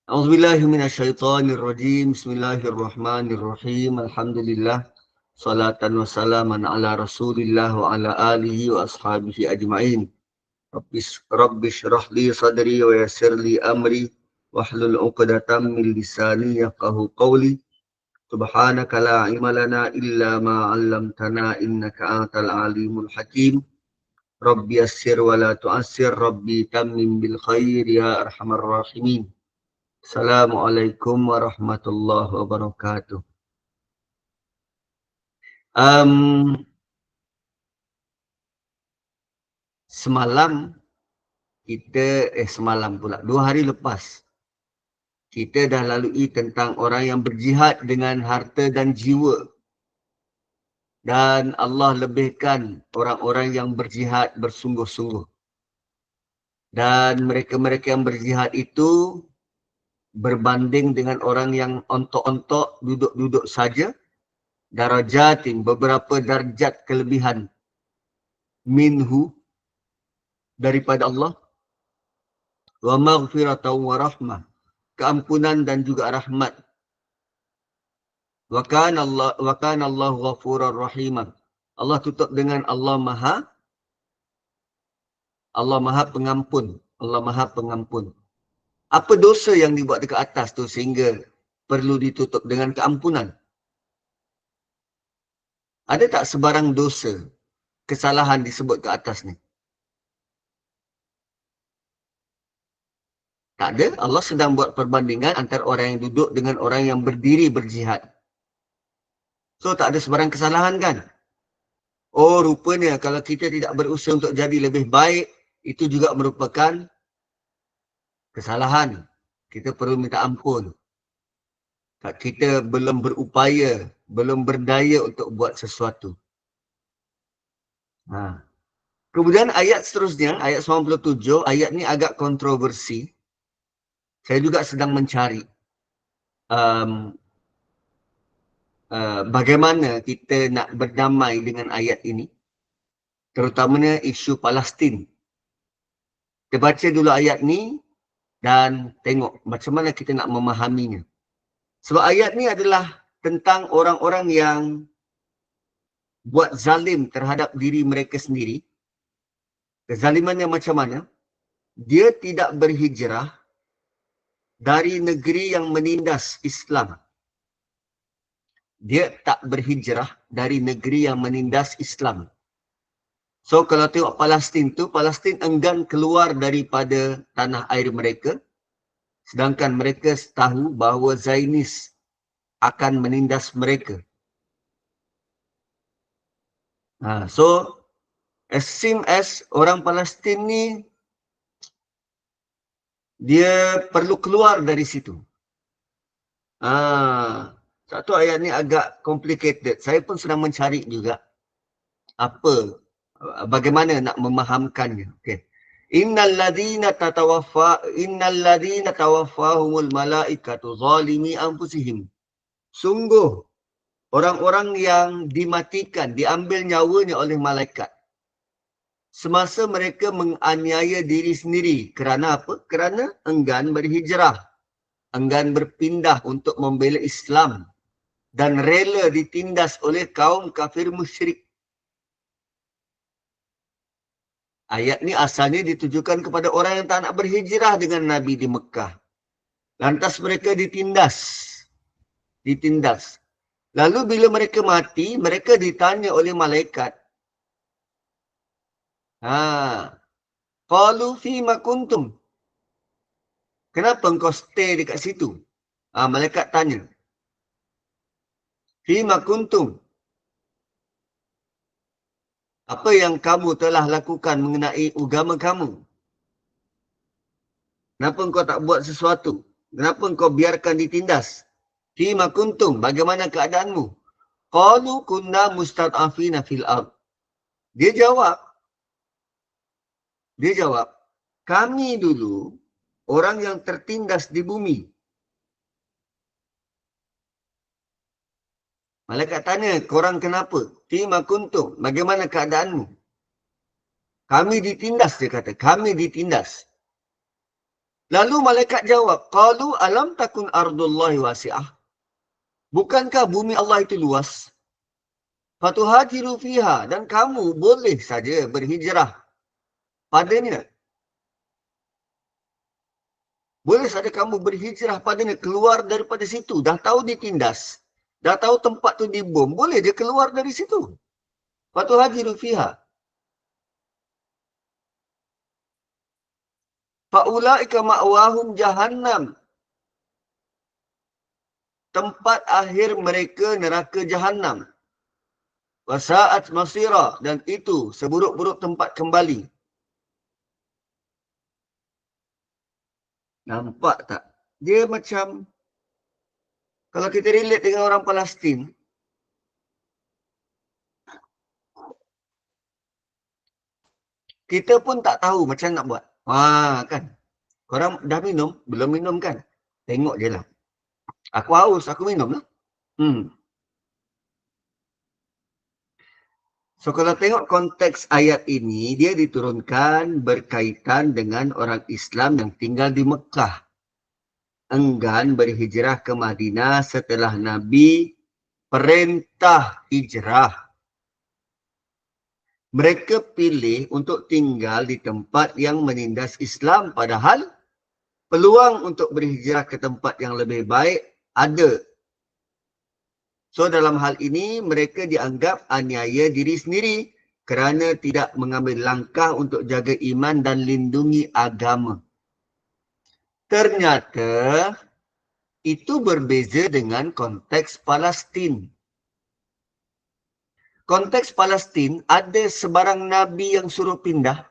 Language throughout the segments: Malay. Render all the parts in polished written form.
A'udzubillahi minasyaitonirrajim. Bismillahirrahmanirrahim. Alhamdulillah. Salatan wa salaman ala Rasulillah wa ala alihi wa ashabihi ajma'in. Rabbi syrah li sadri wa yassir li amri wahlul 'uqdatam min lisani yafqahu qawli. Subhanaka la ilma lana illa ma 'allamtana innaka antal alimul hakim. Rabbi yassir wa la tu'assir. Rabbi tammim bil khair ya arhamar rahimin. Assalamualaikum warahmatullahi wabarakatuh. Semalam semalam pula, 2 hari lepas, kita dah lalui tentang orang yang berjihad dengan harta dan jiwa. Dan Allah lebihkan orang-orang yang berjihad bersungguh-sungguh. Dan mereka-mereka yang berjihad itu berbanding dengan orang yang ontok-ontok, duduk-duduk saja, darajatin, beberapa darjat kelebihan minhu, daripada Allah, wa maghfiratan wa rahmah, keampunan dan juga rahmat. Wa kana Allah ghafurur rahimah. Allah tutup dengan Allah Maha Pengampun. Allah Maha Pengampun. Apa dosa yang dibuat dekat atas tu sehingga perlu ditutup dengan keampunan? Ada tak sebarang dosa, kesalahan disebut ke atas ni? Tak ada. Allah sedang buat perbandingan antara orang yang duduk dengan orang yang berdiri berjihad. So tak ada sebarang kesalahan kan? Oh, rupanya kalau kita tidak berusaha untuk jadi lebih baik, itu juga merupakan kesalahan. Kita perlu minta ampun. Kita belum berupaya, belum berdaya untuk buat sesuatu. Kemudian ayat seterusnya, ayat 97, ayat ni agak kontroversi. Saya juga sedang mencari bagaimana kita nak berdamai dengan ayat ini, terutamanya isu Palestin. Kita baca dulu ayat ni dan tengok macam mana kita nak memahaminya. Sebab ayat ni adalah tentang orang-orang yang buat zalim terhadap diri mereka sendiri. Kezaliman yang macam mana? Dia tidak berhijrah dari negeri yang menindas Islam. Dia tak berhijrah dari negeri yang menindas Islam. So kalau tengok Palestin tu, Palestin enggan keluar daripada tanah air mereka, sedangkan mereka tahu bahawa Zionis akan menindas mereka. So as soon as orang Palestin ni, dia perlu keluar dari situ. Satu ayat ni agak complicated. Saya pun sedang mencari juga bagaimana nak memahamkannya. Okay. Innal ladhina tawaffahumul malaikatu zalimi anfusihim. Sungguh orang-orang yang dimatikan, diambil nyawanya oleh malaikat semasa mereka menganiaya diri sendiri. Kerana apa? Kerana enggan berhijrah, enggan berpindah untuk membela Islam dan rela ditindas oleh kaum kafir musyrik. Ayat ni asalnya ditujukan kepada orang yang tak nak berhijrah dengan Nabi di Mekah. Lantas mereka ditindas. Lalu bila mereka mati, mereka ditanya oleh malaikat. Qalu fima kuntum. Kenapa engkau stay dekat situ? Malaikat tanya. Fima kuntum. Apa yang kamu telah lakukan mengenai agama kamu? Kenapa engkau tak buat sesuatu? Kenapa engkau biarkan ditindas? Fima kuntum, bagaimana keadaanmu? Qalu kunna mustad'afina fil ard. Dia jawab, kami dulu orang yang tertindas di bumi. Malaikat tanya, korang kenapa? Fima kuntum, bagaimana keadaanmu? Kami ditindas, dia kata. Kami ditindas. Lalu malaikat jawab, qalu alam takun ardullahi wasi'ah. Bukankah bumi Allah itu luas? Fatuhajiru fiha, dan kamu boleh saja berhijrah padanya. Boleh saja kamu berhijrah padanya, keluar daripada situ. Dah tahu ditindas. Dah tahu tempat tu dibom. Boleh dia keluar dari situ. Fatuhajiru fiha. Fa'ulaika ma'wahum jahannam. Tempat akhir mereka neraka jahannam. Wasa'at masira, dan itu seburuk-buruk tempat kembali. Nampak tak? Dia macam, kalau kita relate dengan orang Palestin, kita pun tak tahu macam nak buat. Kan? Korang dah minum? Belum minum kan? Tengok je lah. Aku haus, aku minum lah. So kalau tengok konteks ayat ini, dia diturunkan berkaitan dengan orang Islam yang tinggal di Mekah. Enggan berhijrah ke Madinah setelah Nabi perintah hijrah. Mereka pilih untuk tinggal di tempat yang menindas Islam, padahal peluang untuk berhijrah ke tempat yang lebih baik ada. So dalam hal ini mereka dianggap aniaya diri sendiri kerana tidak mengambil langkah untuk jaga iman dan lindungi agama. Ternyata itu berbeza dengan konteks Palestin. Konteks Palestin, ada sebarang Nabi yang suruh pindah?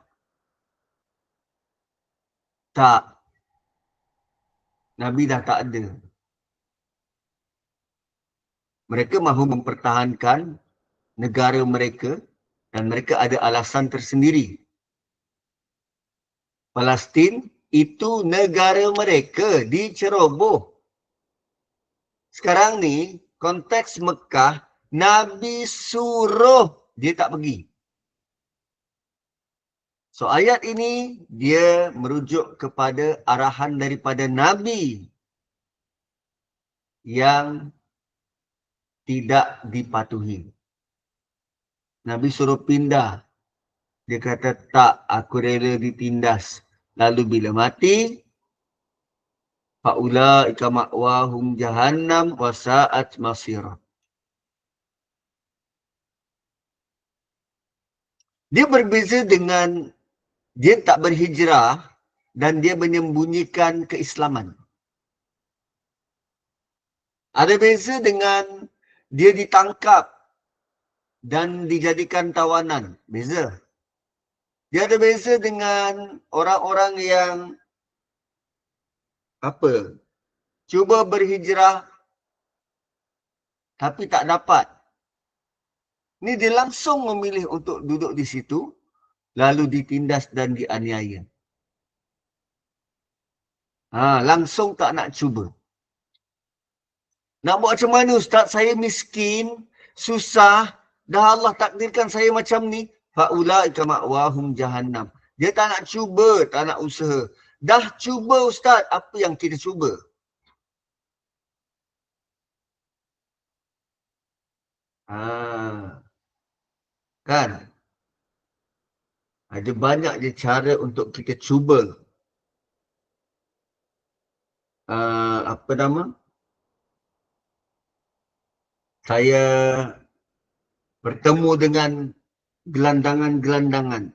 Tak. Nabi dah tak ada. Mereka mahu mempertahankan negara mereka dan mereka ada alasan tersendiri. Palestin itu negara mereka diceroboh. Sekarang ni, konteks Mekah, Nabi suruh dia tak pergi. So ayat ini, dia merujuk kepada arahan daripada Nabi yang tidak dipatuhi. Nabi suruh pindah. Dia kata, tak, aku rela ditindas. Lalu bila mati, fa'ulaika ma'wahum jahannam wasa'at masira. Dia berbeza dengan dia tak berhijrah dan dia menyembunyikan keislaman. Ada beza dengan dia ditangkap dan dijadikan tawanan. Beza. Dia ada beza dengan orang-orang yang cuba berhijrah tapi tak dapat. Ni dia langsung memilih untuk duduk di situ, lalu ditindas dan dianiaya. Langsung tak nak cuba. Nak buat macam mana Ustaz? Saya miskin, susah, dah Allah takdirkan saya macam ni. Fa'ulaika ma'wahum jahannam. Dia tak nak cuba, tak nak usaha. Dah cuba Ustaz, apa yang kita cuba? Kan? Ada banyak je cara untuk kita cuba. Saya bertemu dengan gelandangan-gelandangan.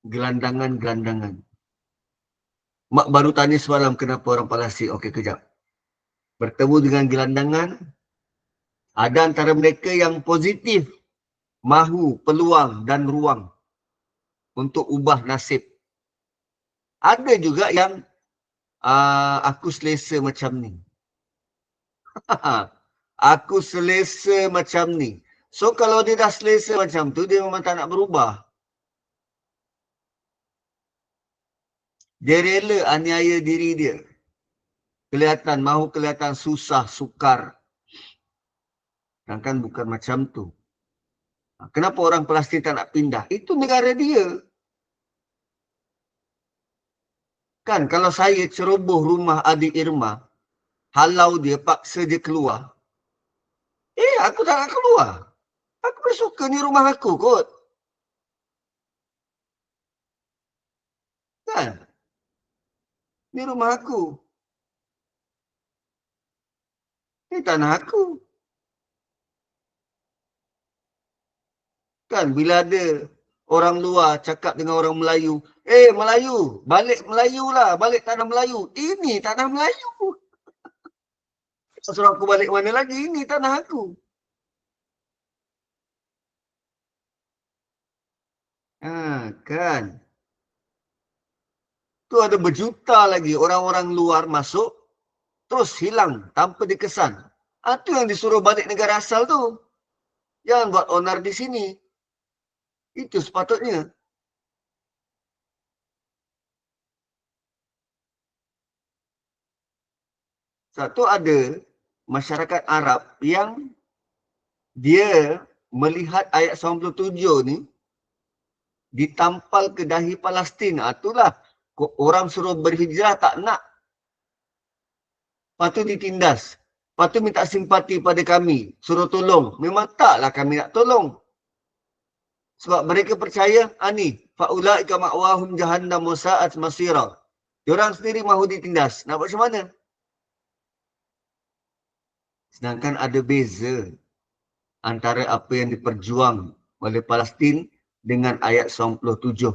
Gelandangan-gelandangan. Mak baru tanya semalam kenapa orang Palestin. Okey, kejap. Bertemu dengan gelandangan. Ada antara mereka yang positif. Mahu peluang dan ruang untuk ubah nasib. Ada juga yang aku selesa macam ni. Aku selesa macam ni. So kalau dia dah selesa macam tu, dia memang tak nak berubah. Dia rela aniaya diri dia. Mahu kelihatan susah, sukar. Kan bukan macam tu. Kenapa orang Palestin tak nak pindah? Itu negara dia. Kan kalau saya ceroboh rumah adik Irma, halau dia, paksa dia keluar. Aku tak nak keluar. Aku bersuka ni rumah aku kot. Kan? Ni rumah aku. Ni tanah aku. Kan bila ada orang luar cakap dengan orang Melayu, Melayu, balik Melayu lah, balik tanah Melayu. Ini tanah Melayu. Suruh aku balik mana lagi? Ini tanah aku. Kan. Tu ada berjuta lagi orang-orang luar masuk, terus hilang tanpa dikesan. Itu yang disuruh balik negara asal tu. Jangan buat onar di sini. Itu sepatutnya. Satu ada masyarakat Arab yang dia melihat ayat 97 ni ditampal ke dahi Palestin. Itulah orang suruh berhijrah tak nak. Lepas tu ditindas. Lepas tu minta simpati pada kami. Suruh tolong. Memang taklah kami nak tolong. Sebab mereka percaya, ni, fa'ulaika ma'wahum jahannam wa sa'at masira. Diorang sendiri mahu ditindas. Nak buat macam mana? Sedangkan ada beza antara apa yang diperjuang oleh Palestin dengan ayat 97.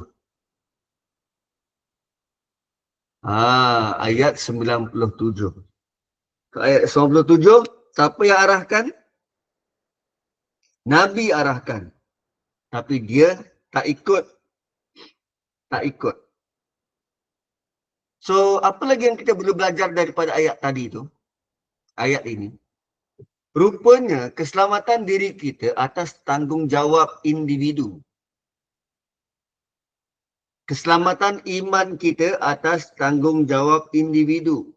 Ayat 97. Ayat 97, siapa yang arahkan? Nabi arahkan. Tapi dia tak ikut. Tak ikut. So, apa lagi yang kita perlu belajar daripada ayat tadi tu? Ayat ini. Rupanya keselamatan diri kita atas tanggungjawab individu. Keselamatan iman kita atas tanggungjawab individu.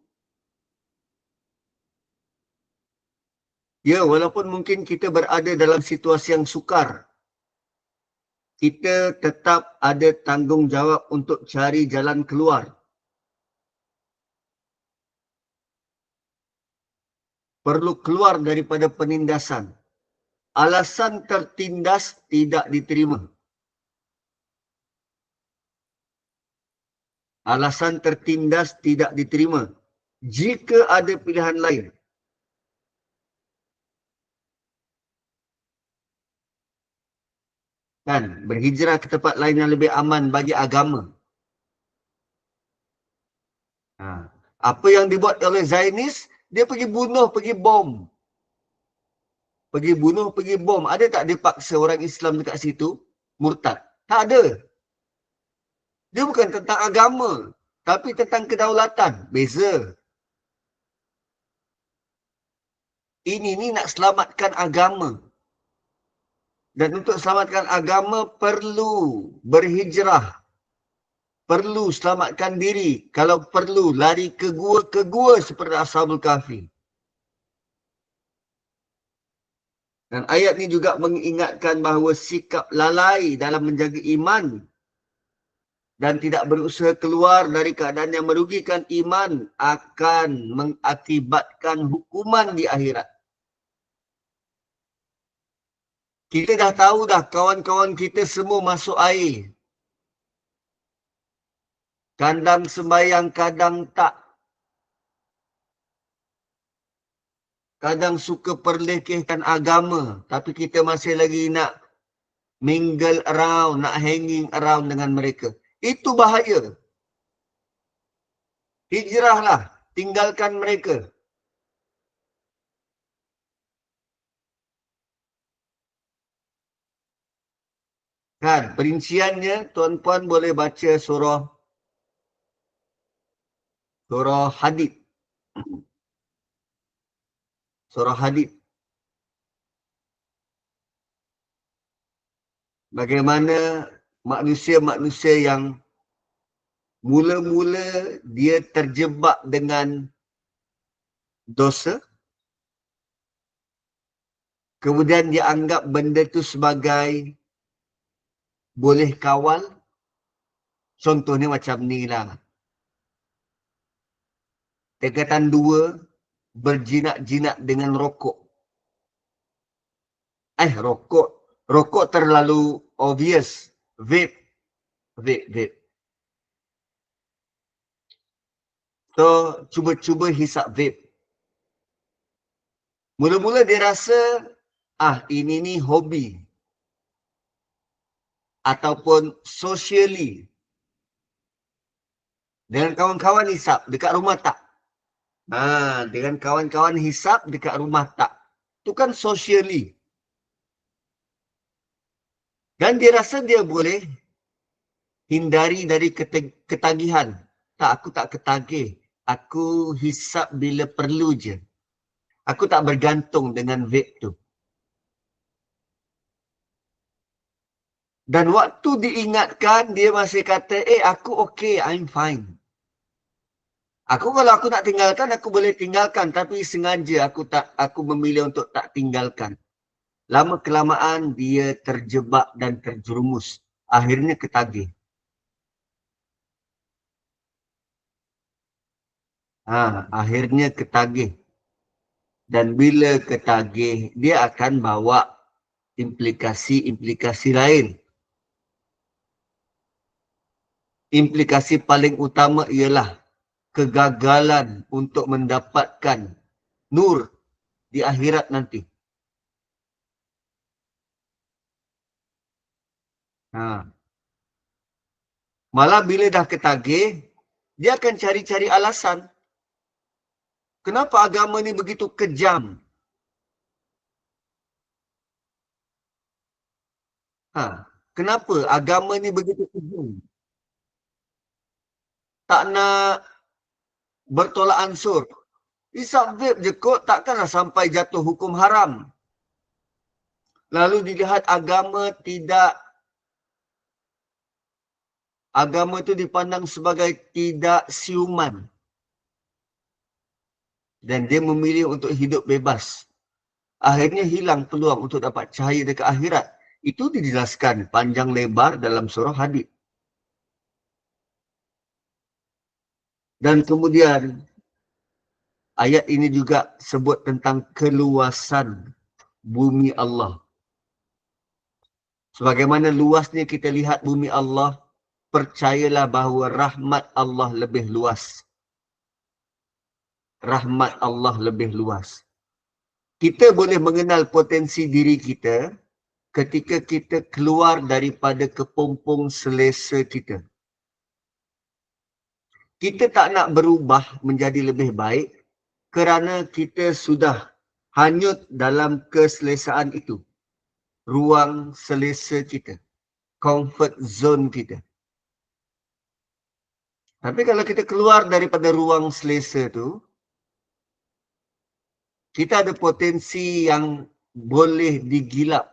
Ya, walaupun mungkin kita berada dalam situasi yang sukar, kita tetap ada tanggungjawab untuk cari jalan keluar. Perlu keluar daripada penindasan. Alasan tertindas tidak diterima. Alasan tertindas tidak diterima. Jika ada pilihan lain. Kan, berhijrah ke tempat lain yang lebih aman bagi agama. Apa yang dibuat oleh Zionis, dia pergi bunuh, pergi bom. Pergi bunuh, pergi bom. Ada tak dia paksa orang Islam dekat situ murtad? Tak ada. Dia bukan tentang agama, tapi tentang kedaulatan. Beza. Ini ni nak selamatkan agama. Dan untuk selamatkan agama perlu berhijrah. Perlu selamatkan diri. Kalau perlu lari ke gua seperti Ashabul Kahfi. Dan ayat ni juga mengingatkan bahawa sikap lalai dalam menjaga iman dan tidak berusaha keluar dari keadaan yang merugikan iman akan mengakibatkan hukuman di akhirat. Kita dah tahu dah kawan-kawan kita semua masuk air. Kadang sembahyang, kadang tak. Kadang suka perlekehkan agama. Tapi kita masih lagi nak mingle around, nak hanging around dengan mereka. Itu bahaya. Hijrahlah, tinggalkan mereka. Kan, perinciannya tuan-puan boleh baca surah Hadid. Surah Hadid. Bagaimana manusia-manusia yang mula-mula dia terjebak dengan dosa, kemudian dia anggap benda itu sebagai boleh kawal. Contohnya macam ni lah. Tingkatan 2, berjinak-jinak dengan rokok. Rokok. Rokok terlalu obvious. Vape. Vape. So, cuba-cuba hisap vape. Mula-mula dia rasa, ini ni hobi. Ataupun socially. Dengan kawan-kawan hisap, dekat rumah tak. Dengan kawan-kawan hisap, dekat rumah tak. Itu kan socially. Dan dia rasa dia boleh hindari dari ketagihan. Tak, aku tak ketagih. Aku hisap bila perlu je. Aku tak bergantung dengan vape tu. Dan waktu diingatkan, dia masih kata, aku okay, I'm fine. Kalau aku nak tinggalkan, aku boleh tinggalkan. Tapi sengaja aku memilih untuk tak tinggalkan. Lama kelamaan, dia terjebak dan terjerumus. Akhirnya ketagih. Akhirnya ketagih. Dan bila ketagih, dia akan bawa implikasi-implikasi lain. Implikasi paling utama ialah kegagalan untuk mendapatkan nur di akhirat nanti. Malah bila dah ketagih, dia akan cari-cari alasan. Kenapa agama ni begitu kejam? Kenapa agama ni begitu kejam? Tak nak bertolak ansur. Hisap vape je kot, takkanlah sampai jatuh hukum haram. Lalu dilihat agama itu dipandang sebagai tidak siuman. Dan dia memilih untuk hidup bebas. Akhirnya hilang peluang untuk dapat cahaya dekat akhirat. Itu dijelaskan panjang lebar dalam surah Hadid. Dan kemudian ayat ini juga sebut tentang keluasan bumi Allah. Sebagaimana luasnya kita lihat bumi Allah, percayalah bahawa rahmat Allah lebih luas. Rahmat Allah lebih luas. Kita boleh mengenal potensi diri kita ketika kita keluar daripada kepompong selesa kita. Kita tak nak berubah menjadi lebih baik kerana kita sudah hanyut dalam keselesaan itu. Ruang selesa kita. Comfort zone kita. Tapi kalau kita keluar daripada ruang selesa tu, kita ada potensi yang boleh digilap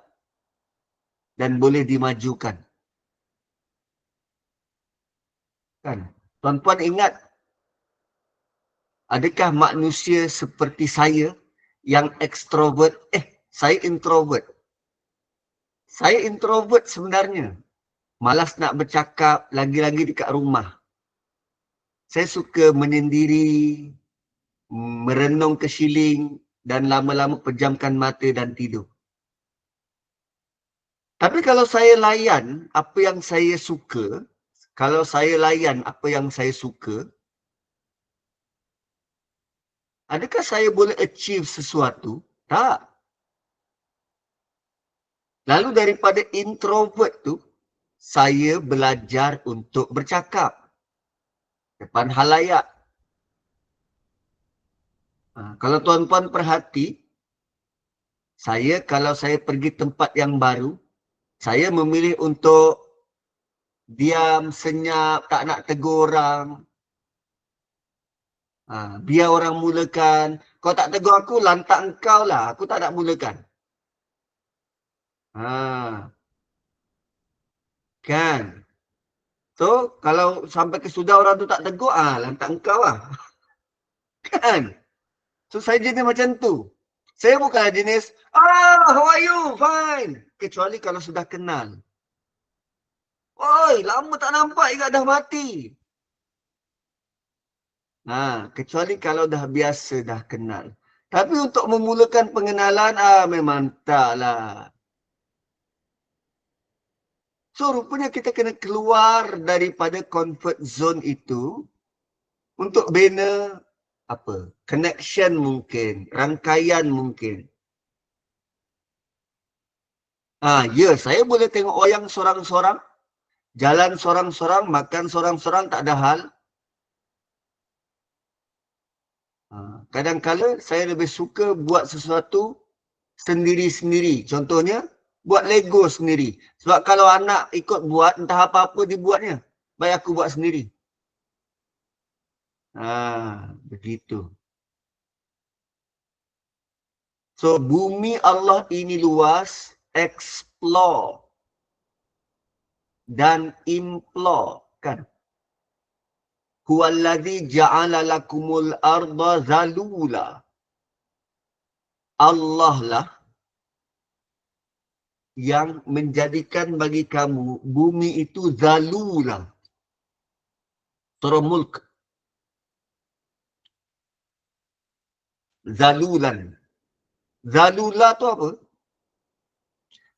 dan boleh dimajukan. Kan? Tuan-puan ingat, adakah manusia seperti saya yang ekstrovert? Saya introvert. Saya introvert sebenarnya. Malas nak bercakap, lagi-lagi dekat rumah. Saya suka menyendiri, merenung ke siling dan lama-lama pejamkan mata dan tidur. Tapi kalau saya layan apa yang saya suka, adakah saya boleh achieve sesuatu? Tak. Lalu daripada introvert tu, saya belajar untuk bercakap depan halayak. Kalau tuan-puan perhati, kalau saya pergi tempat yang baru, saya memilih untuk diam, senyap, tak nak tegur orang. Biar orang mulakan. Kau tak tegur aku, lantak engkau lah. Aku tak nak mulakan. Kan? So, kalau sampai kesudah orang tu tak tegur, lantak engkau lah. Kan? So, saya jenis macam tu. Saya bukanlah jenis, how are you? Fine. Kecuali kalau sudah kenal. Oi, lama tak nampak juga dah mati. Kecuali kalau dah biasa, dah kenal. Tapi untuk memulakan pengenalan, memang taklah. So, rupanya kita kena keluar daripada comfort zone itu untuk bina apa? Connection mungkin, rangkaian mungkin. Ya, saya boleh tengok wayang sorang-sorang, jalan sorang-sorang, makan sorang-sorang, tak ada hal. Kadang-kala saya lebih suka buat sesuatu sendiri-sendiri. Contohnya, buat Lego sendiri. Sebab kalau anak ikut buat, entah apa-apa dibuatnya. Baik aku buat sendiri. Begitu. So, bumi Allah ini luas, explore dan implore. Kan? Huwallazi ja'ala lakumul arda zalula. Allah lah yang menjadikan bagi kamu bumi itu zalula. Surah Mulk. Zalulan. Zalula tu apa?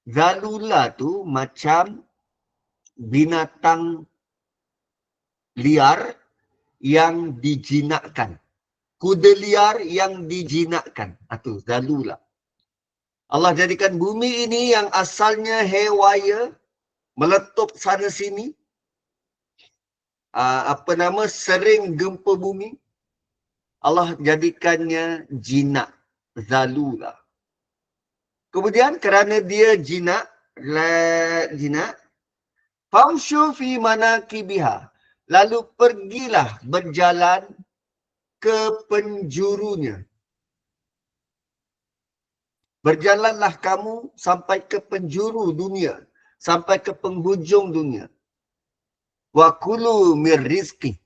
Zalula tu macam binatang liar yang dijinakkan. Kuda liar yang dijinakkan. Itu zalula. Allah jadikan bumi ini yang asalnya hewaya, meletup sana sini, sering gempa bumi, Allah jadikannya jinak, zalula. Kemudian kerana dia jinak, famshu fi manakibiha, lalu pergilah berjalan ke penjurunya. Berjalanlah kamu sampai ke penjuru dunia, sampai ke penghujung dunia. Wa kulu mir rizki,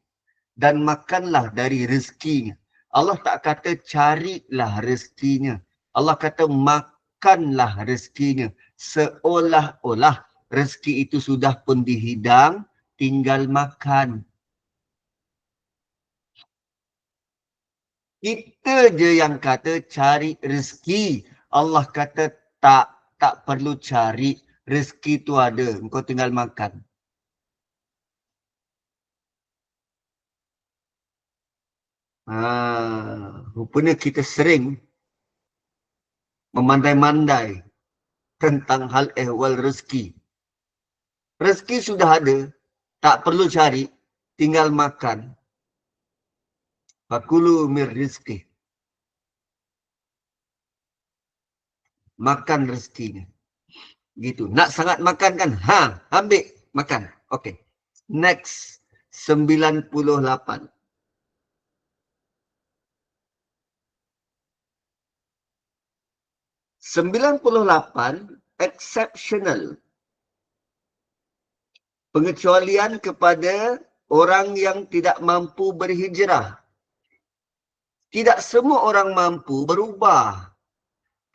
dan makanlah dari rezekinya. Allah tak kata carilah rezekinya. Allah kata makanlah rezekinya. Seolah-olah rezeki itu sudah pun dihidang, tinggal makan. Kita je yang kata cari rezeki. Allah kata tak perlu cari. Rezeki tu ada, engkau tinggal makan. Rupanya kita sering memandai-mandai tentang hal ehwal rezeki. Rezeki sudah ada, tak perlu cari, tinggal makan. Fakulu mir rizki. Makan rezekinya. Gitu. Nak sangat makan kan? Ambil makan. Okay. Next. 98. 98. Exceptional. Pengecualian kepada orang yang tidak mampu berhijrah. Tidak semua orang mampu berubah.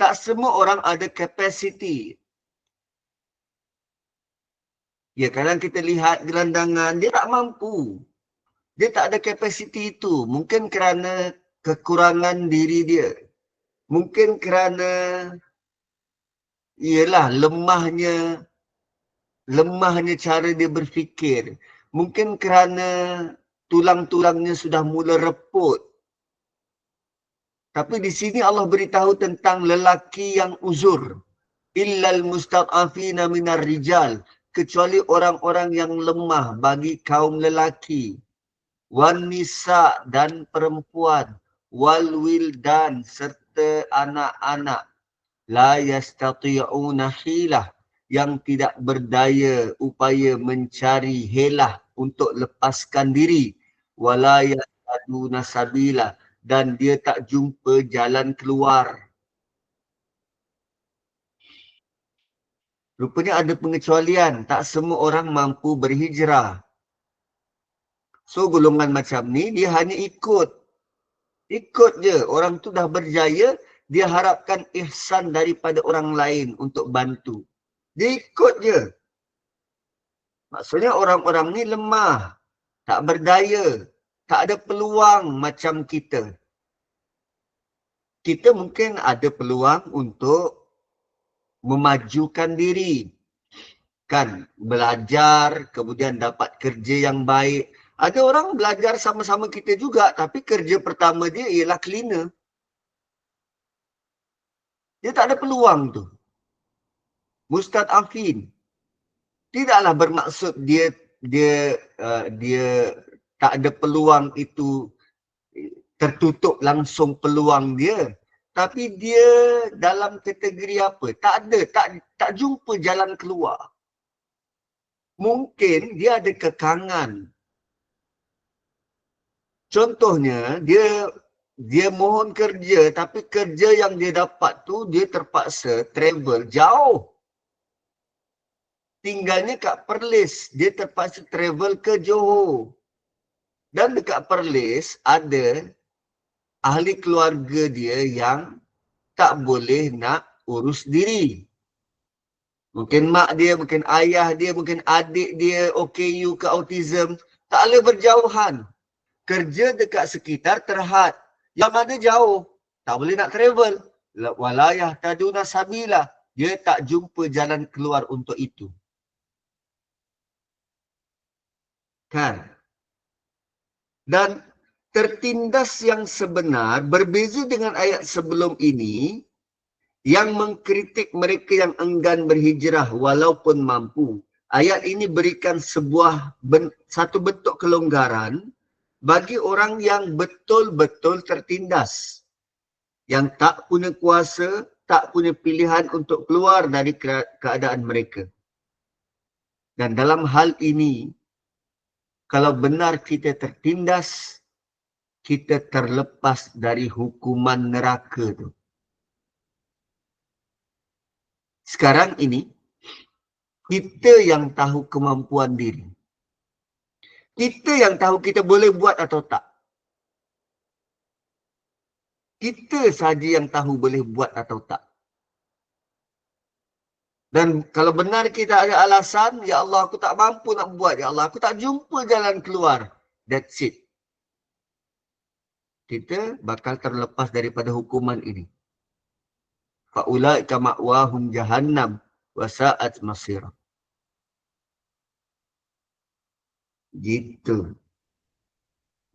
Tak semua orang ada kapasiti. Ya, kadang kita lihat gelandangan, dia tak mampu. Dia tak ada kapasiti itu. Mungkin kerana kekurangan diri dia. Mungkin kerana lemahnya cara dia berfikir. Mungkin kerana tulang-tulangnya sudah mula reput. Tapi di sini Allah beritahu tentang lelaki yang uzur. Illal mustad'afina minar rijal. Kecuali orang-orang yang lemah bagi kaum lelaki. Wan nisa dan perempuan. Wal wildan serta anak-anak. La yastati'una hilah. Yang tidak berdaya upaya mencari helah untuk lepaskan diri. Wala yastaduna sabila. Dan dia tak jumpa jalan keluar. Rupanya ada pengecualian. Tak semua orang mampu berhijrah. So, golongan macam ni, dia hanya ikut. Ikut je. Orang tu dah berjaya, dia harapkan ihsan daripada orang lain untuk bantu. Dia ikut je. Maksudnya orang-orang ni lemah. Tak berdaya. Tak ada peluang macam kita. Kita mungkin ada peluang untuk memajukan diri. Kan, belajar, kemudian dapat kerja yang baik. Ada orang belajar sama-sama kita juga, tapi kerja pertama dia ialah cleaner. Dia tak ada peluang tu. Ustaz Afin, tidaklah bermaksud dia tak ada peluang itu, tertutup langsung peluang dia. Tapi dia dalam kategori apa? Tak ada, tak jumpa jalan keluar. Mungkin dia ada kekangan. Contohnya, dia mohon kerja, tapi kerja yang dia dapat tu, dia terpaksa travel jauh. Tinggalnya kat Perlis, dia terpaksa travel ke Johor. Dan dekat Perlis, ada ahli keluarga dia yang tak boleh nak urus diri. Mungkin mak dia, mungkin ayah dia, mungkin adik dia, OKU ke autism. Tak boleh berjauhan. Kerja dekat sekitar terhad. Yang mana jauh. Tak boleh nak travel. Walayah taduna sabila. Dia tak jumpa jalan keluar untuk itu. Kan? Dan tertindas yang sebenar berbeza dengan ayat sebelum ini yang mengkritik mereka yang enggan berhijrah walaupun mampu. Ayat ini berikan satu bentuk kelonggaran bagi orang yang betul-betul tertindas. Yang tak punya kuasa, tak punya pilihan untuk keluar dari keadaan mereka. Dan dalam hal ini, kalau benar kita tertindas, kita terlepas dari hukuman neraka tu. Sekarang ini, kita yang tahu kemampuan diri. Kita yang tahu kita boleh buat atau tak. Kita saja yang tahu boleh buat atau tak. Dan kalau benar kita ada alasan, ya Allah aku tak mampu nak buat, ya Allah aku tak jumpa jalan keluar. That's it. Kita bakal terlepas daripada hukuman ini. Fa'ulaika ma'wahum jahannam wa sa'at masira. Gitu.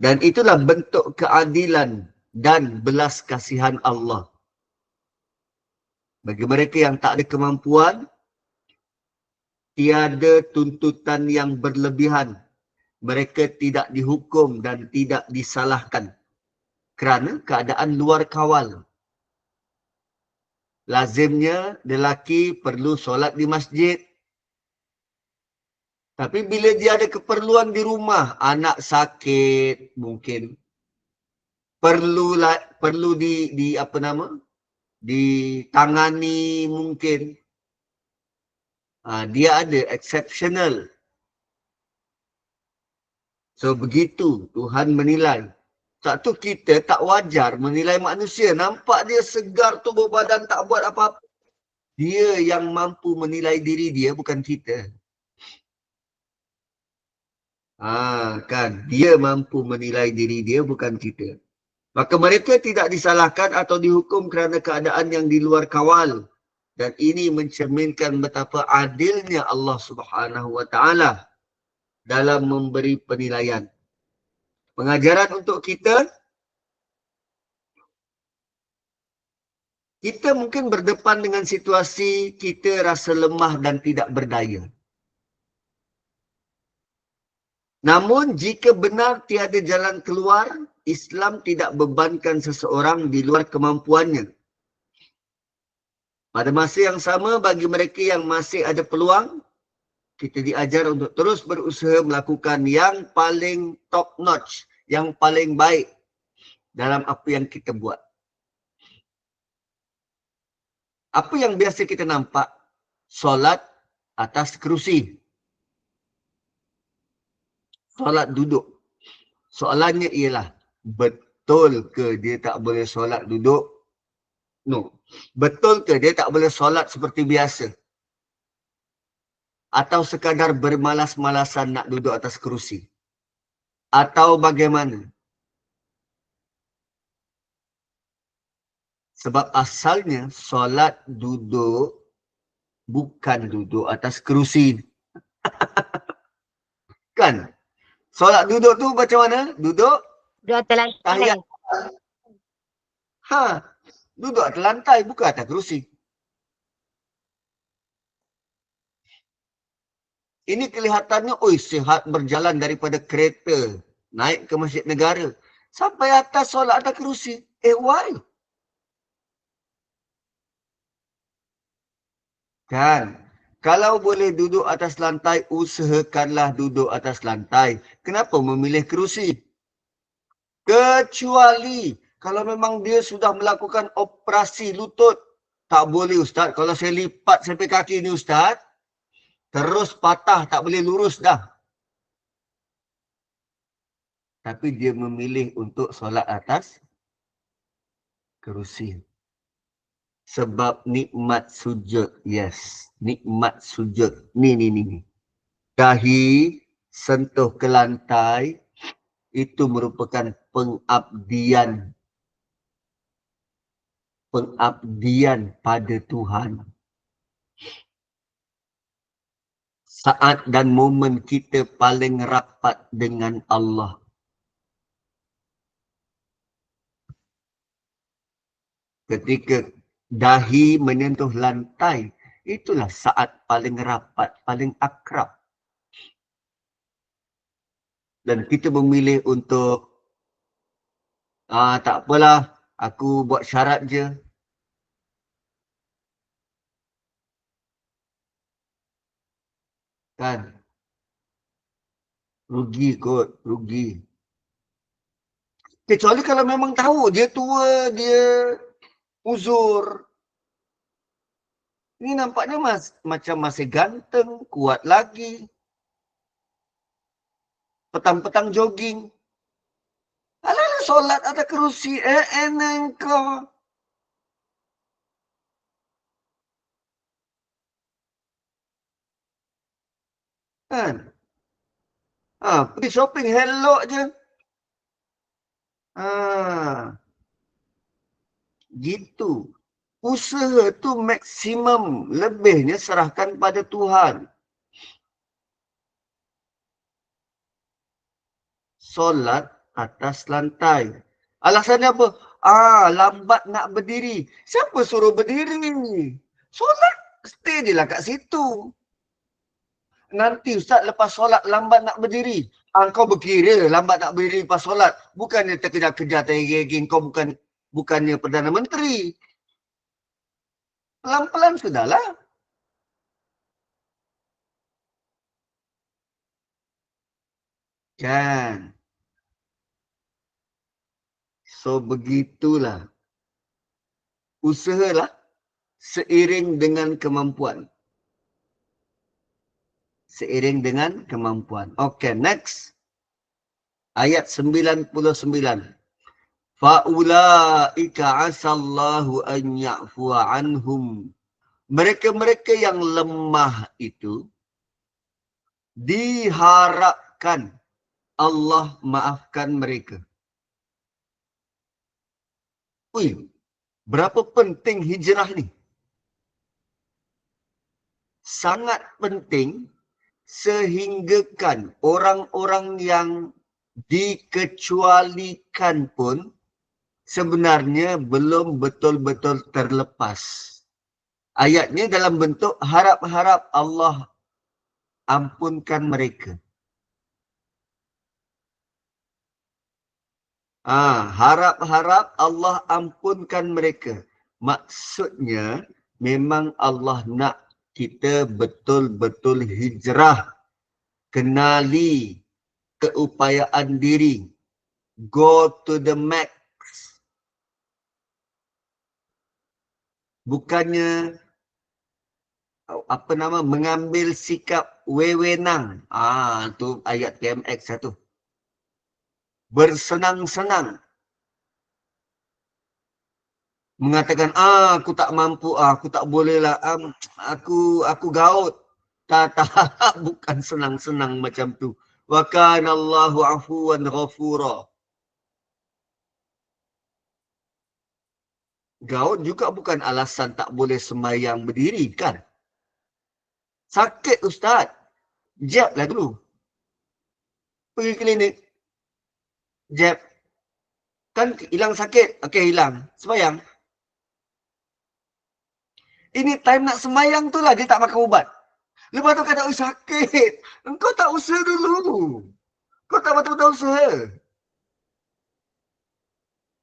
Dan itulah bentuk keadilan dan belas kasihan Allah. Bagi mereka yang tak ada kemampuan, tiada tuntutan yang berlebihan. Mereka tidak dihukum dan tidak disalahkan kerana keadaan luar kawal. Lazimnya lelaki perlu solat di masjid. Tapi bila dia ada keperluan di rumah, anak sakit mungkin, perlu ditangani mungkin. Dia ada exceptional. So begitu Tuhan menilai. Satu kita tak wajar menilai manusia. Nampak dia segar tubuh badan tak buat apa-apa. Dia yang mampu menilai diri dia, bukan kita. Kan? Dia mampu menilai diri dia, bukan kita. Maka mereka tidak disalahkan atau dihukum kerana keadaan yang di luar kawal. Dan ini mencerminkan betapa adilnya Allah Subhanahu wa Ta'ala dalam memberi penilaian. Pengajaran untuk kita mungkin berdepan dengan situasi kita rasa lemah dan tidak berdaya. Namun jika benar tiada jalan keluar, Islam tidak bebankan seseorang di luar kemampuannya. Pada masa yang sama, bagi mereka yang masih ada peluang, kita diajar untuk terus berusaha melakukan yang paling top notch, yang paling baik dalam apa yang kita buat. Apa yang biasa kita nampak? Solat atas kerusi. Solat duduk. Soalannya ialah, betul ke dia tak boleh solat duduk? No. Betul ke dia tak boleh solat seperti biasa? Atau sekadar bermalas-malasan nak duduk atas kerusi? Atau bagaimana? Sebab asalnya solat duduk bukan duduk atas kerusi. Kan? Solat duduk tu macam mana? Duduk Dua atas lantai. tahiyat. Ha, duduk atas lantai bukan atas kerusi. Ini kelihatannya, oi sihat berjalan daripada kereta naik ke Masjid Negara sampai atas solat atas kerusi. Why? Kan? Kalau boleh duduk atas lantai, usahakanlah duduk atas lantai. Kenapa memilih kerusi? Kecuali kalau memang dia sudah melakukan operasi lutut. Tak boleh Ustaz. Kalau saya lipat sampai kaki ni Ustaz, terus patah, tak boleh lurus dah. Tapi dia memilih untuk solat atas kerusi. Sebab nikmat sujud. Yes. Nikmat sujud. Ni. Dahi sentuh ke lantai, itu merupakan pengabdian. Pengabdian pada Tuhan. Saat dan momen kita paling rapat dengan Allah. Ketika dahi menyentuh lantai, itulah saat paling rapat, paling akrab. Dan kita memilih untuk, tak apalah, aku buat syarat je. Kan? Rugi kot, rugi. Kecuali kalau memang tahu dia tua, dia uzur. Ini nampaknya macam masih ganteng, kuat lagi. Petang-petang jogging. Alah, solat ada kerusi, enak kau. Kan? Pergi shopping, hello je. Gitu. Usaha tu maksimum. Lebihnya serahkan pada Tuhan. Solat atas lantai. Alasannya apa? Lambat nak berdiri. Siapa suruh berdiri? Solat, stay je lah kat situ. Nanti Ustaz lepas solat lambat nak berdiri. Kau berkira lambat nak berdiri lepas solat. Bukannya terkejar-kejar tergiging. Kau bukannya Perdana Menteri. Pelan-pelan sudahlah. Kan. So begitulah. Usahalah seiring dengan kemampuan. Seiring dengan kemampuan. Okay, next. Ayat 99. Fa'ula'ika asallahu an ya'fu'a anhum. Mereka-mereka yang lemah itu diharapkan Allah maafkan mereka. Ui, berapa penting hijrah ni? Sangat penting sehinggakan orang-orang yang dikecualikan pun sebenarnya belum betul-betul terlepas. Ayatnya dalam bentuk harap-harap Allah ampunkan mereka. Harap-harap Allah ampunkan mereka. Maksudnya memang Allah nak kita betul-betul hijrah. Kenali keupayaan diri. Go to the max. Bukannya mengambil sikap wewenang. Tu ayat KMX satu. Bersenang-senang. Mengatakan, aku tak mampu, aku tak boleh lah, aku gaut. Tak, bukan senang-senang macam tu. Wa kana Allahu afuwan ghafura. Gaut juga bukan alasan tak boleh sembahyang berdiri kan? Sakit Ustaz. Jab lah dulu. Pergi klinik. Jab. Kan hilang sakit. Okey, hilang. Sembahyang. Ini time nak sembahyang tu lah dia tak makan ubat. Lepas tu kata, sakit. Engkau tak usaha dulu. Kau tak betul-betul usaha.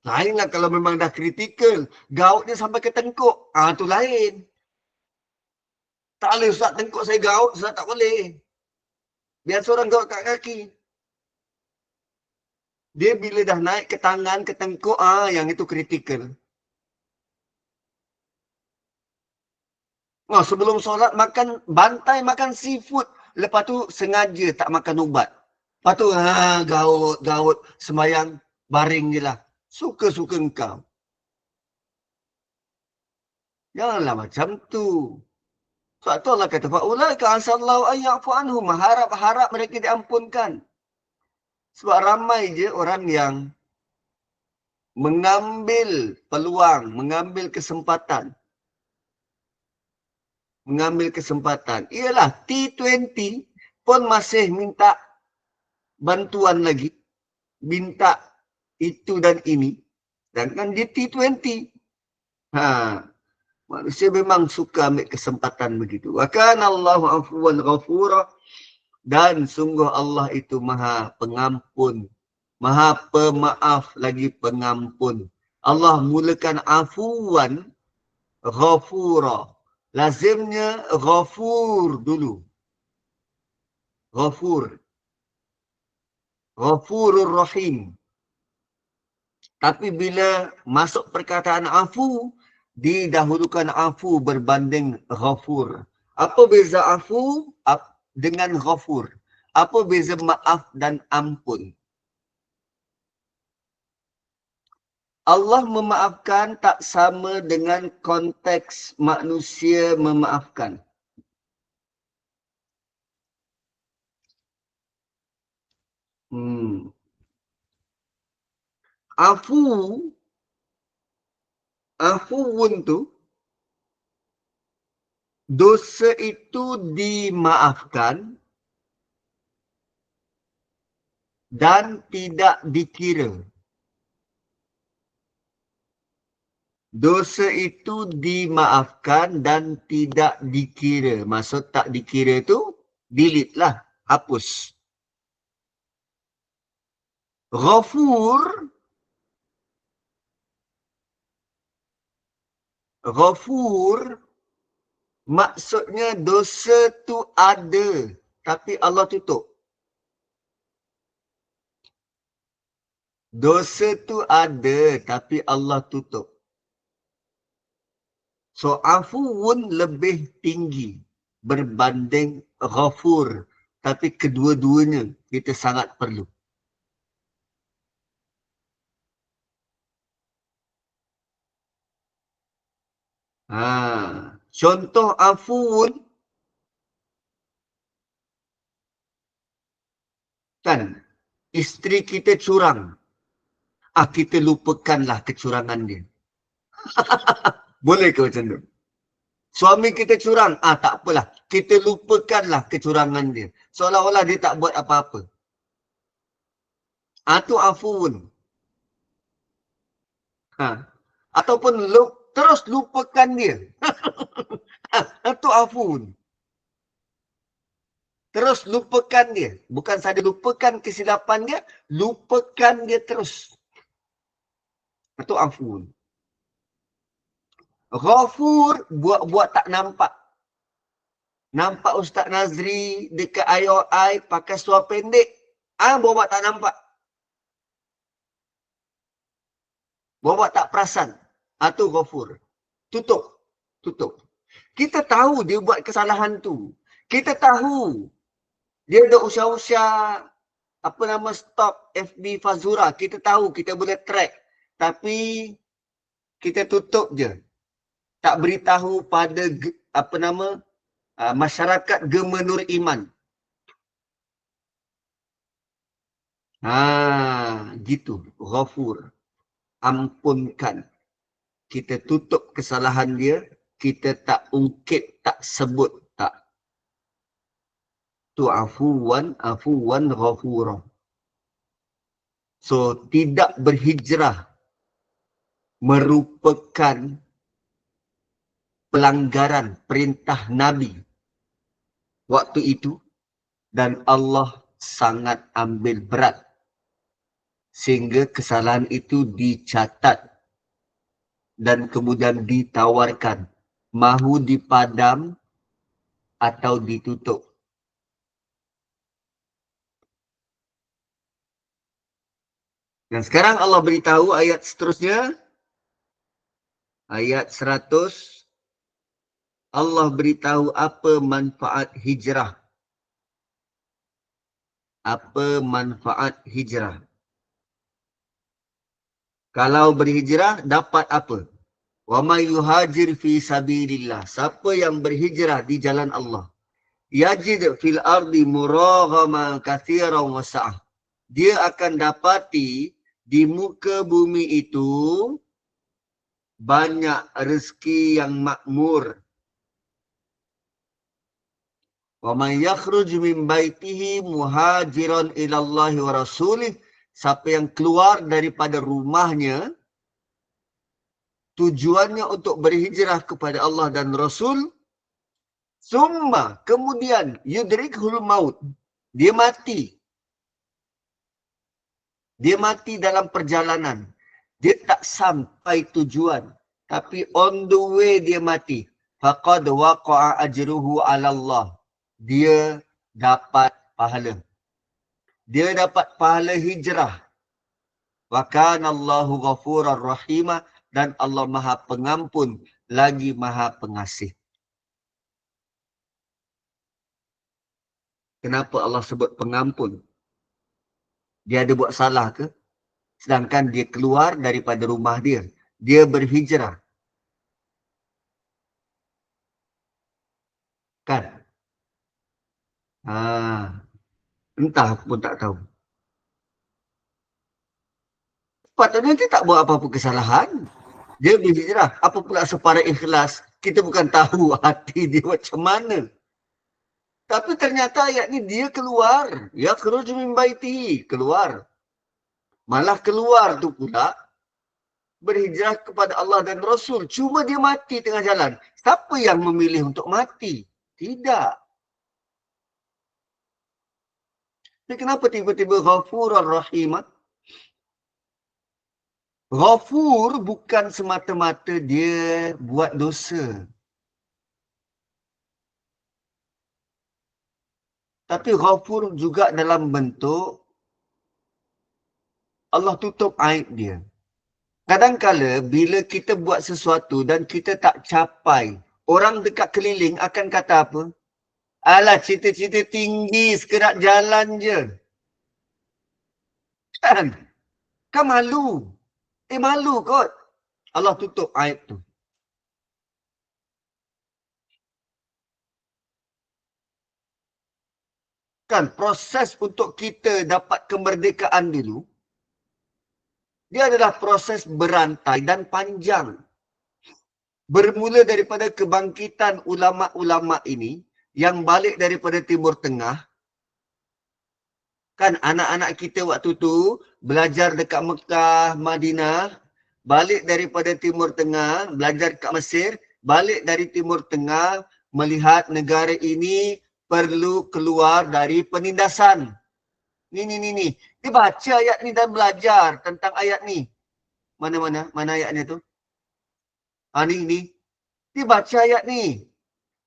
Lainlah kalau memang dah kritikal. Gautnya sampai ke tengkuk. Tu lain. Tak boleh Ustaz tengkuk saya gaut. Ustaz tak boleh. Biar seorang gaut kat kaki. Dia bila dah naik ke tangan, ke tengkuk, yang itu kritikal. Sebelum solat makan bantai, makan seafood. Lepas tu sengaja tak makan ubat. Lepas tu gaut, sembayang, baring je lah. Suka-suka engkau. Janganlah macam tu. Sebab tu Allah kata, fa'ulaika asallahu ayya'fu anhum. Harap-harap mereka diampunkan. Sebab ramai je orang yang mengambil peluang, mengambil kesempatan. Ialah T20 pun masih minta bantuan lagi. Minta itu dan ini. Sedangkan di T20. Manusia memang suka ambil kesempatan begitu. Wa kana Allahu afuwan ghafura. Dan sungguh Allah itu maha pengampun. Maha pemaaf lagi pengampun. Allah mulakan afuwan ghafura. Lazimnya ghafur dulu. Ghafur. Ghafurur rahim. Tapi bila masuk perkataan afu, didahulukan afu berbanding ghafur. Apa beza afu dengan ghafur? Apa beza maaf dan ampun? Allah memaafkan tak sama dengan konteks manusia memaafkan. Afuun tu, dosa itu dimaafkan dan tidak dikira. Dosa itu dimaafkan dan tidak dikira. Maksud tak dikira tu, delete lah, hapus. Ghafur maksudnya dosa tu ada, tapi Allah tutup. Dosa tu ada, tapi Allah tutup. So, afuun lebih tinggi berbanding ghafur. Tapi kedua-duanya kita sangat perlu. Contoh afuun, kan, isteri kita curang. Kita lupakanlah kecurangan dia. Boleh ke macam tu? Suami kita curang, tak apalah. Kita lupakanlah kecurangan dia. Seolah-olah dia tak buat apa-apa. Tu afuun. Ataupun terus lupakan dia. Itu afuun. Terus lupakan dia. Bukan saja lupakan kesilapan dia, lupakan dia terus. Itu afuun. Ghafur, buat-buat tak nampak. Nampak Ustaz Nazri dekat IOI pakai seluar pendek. Buat tak nampak. Buat tak perasan. Itu ghafur. Tutup. Kita tahu dia buat kesalahan tu. Kita tahu dia dah usia-usia stop FB Fazura. Kita tahu, kita boleh track. Tapi kita tutup je. Tak beritahu pada masyarakat Gemenur Iman. Gitu. Ghafur. Ampunkan. Kita tutup kesalahan dia. Kita tak ungkit, tak sebut, tak. Tu afuwan ghafurah. So, tidak berhijrah merupakan pelanggaran perintah Nabi waktu itu, dan Allah sangat ambil berat sehingga kesalahan itu dicatat dan kemudian ditawarkan, mahu dipadam atau ditutup. Dan sekarang Allah beritahu ayat seterusnya, ayat 100, Allah beritahu apa manfaat hijrah. Apa manfaat hijrah? Kalau berhijrah, dapat apa? Wa may yuhajir fi sabilillah. Siapa yang berhijrah di jalan Allah, yajid fil ardi muraghama katsiran wa sa'ah. Dia akan dapati di muka bumi itu banyak rezeki yang makmur. Wa man yakhruj min baitihi muhajiran ila Allah wa rasulih. Siapa yang keluar daripada rumahnya tujuannya untuk berhijrah kepada Allah dan Rasul, summa, kemudian yudrikhul maut, dia mati. Dia mati dalam perjalanan. Dia tak sampai tujuan, tapi on the way dia mati. Faqad waqa'a ajruhu 'ala Allah. Dia dapat pahala. Dia dapat pahala hijrah. Wa kana Allahu ghafurar rahimah, dan Allah Maha Pengampun lagi Maha Pengasih. Kenapa Allah sebut pengampun? Dia ada buat salah ke? Sedangkan dia keluar daripada rumah dia. Dia berhijrah. Kan? Entah, aku pun tak tahu. Patutnya dia tak buat apa-apa kesalahan. Dia berhijrah. Apa pula separa ikhlas? Kita bukan tahu hati dia macam mana. Tapi ternyata ayat ni dia keluar. Ya khuruj min baitihi. Keluar. Malah keluar tu pula berhijrah kepada Allah dan Rasul. Cuma dia mati tengah jalan. Siapa yang memilih untuk mati? Tidak. Jadi kenapa tiba-tiba Ghafurur Rahimah? Ghafur bukan semata-mata dia buat dosa. Tapi Ghafur juga dalam bentuk Allah tutup aib dia. Kadang-kala bila kita buat sesuatu dan kita tak capai, orang dekat keliling akan kata apa? Alah, cita-cita tinggi, sekedar jalan je. Kan? Kan malu. Malu kot. Allah tutup aib tu. Kan proses untuk kita dapat kemerdekaan dulu, dia adalah proses berantai dan panjang. Bermula daripada kebangkitan ulama-ulama ini yang balik daripada Timur Tengah. Kan anak-anak kita waktu tu belajar dekat Mekah, Madinah, balik daripada Timur Tengah, belajar dekat Mesir, balik dari Timur Tengah, melihat negara ini perlu keluar dari penindasan. Ni. Dia baca ayat ni dan belajar tentang ayat ni. Mana ayatnya tu? Ni. Dia baca ayat ni.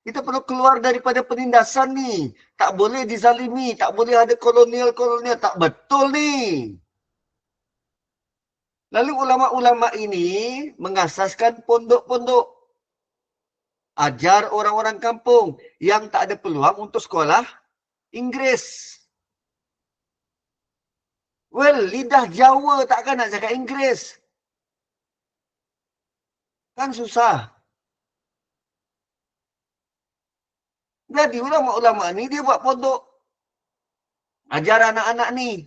Kita perlu keluar daripada penindasan ni. Tak boleh dizalimi. Tak boleh ada kolonial-kolonial. Tak betul ni. Lalu ulama-ulama ini mengasaskan pondok-pondok. Ajar orang-orang kampung yang tak ada peluang untuk sekolah Inggeris. Well, lidah Jawa takkan nak cakap Inggeris. Kan susah. Jadi ulama-ulama ni dia buat pondok. Ajar anak-anak ni.